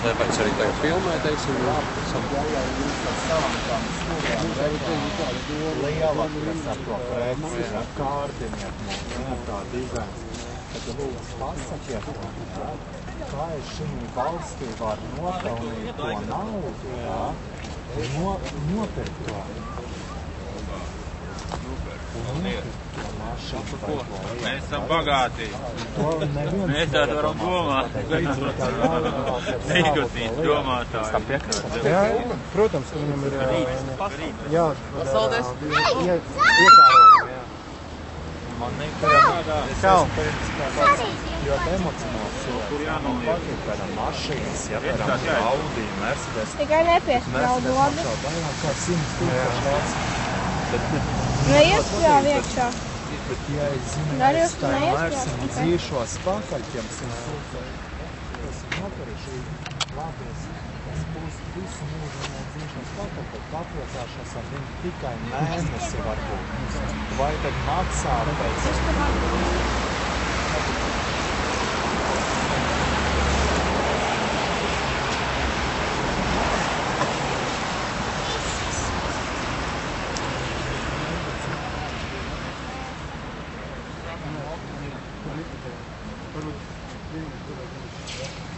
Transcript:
Tāpēc arī tagad filmē, teiksim, liela, kas ar to preci, ar kārdinieku mums, tā dizains. Tad lūdzu pasakiet, kā es šī valstī varu nopelnīt to naudu, nopirkt to. Mēs esam bagāti. Mēs tādu varam domāt. Negodīgi domātāji. Jā, protams, ka viņam ir iekārojumi. Man nekārojumi. Ļoti emocionāls cilvēks. Man patīk kādam mašīnas, kādam Audi, Mercedes. Tikai nepiespēl dodu. Kā 100,000 Neiespļāv iekšā. Bet, ja es zinu, ja es tā vērsim dzīšos pakaļ tiem 100,000, es noparuši labies, es būs visu mūžu dzīšos pakaļ, bet papriecāšos ar viņu tikai mēnesi varbūt. Vai tad maksā pēc... Thank you.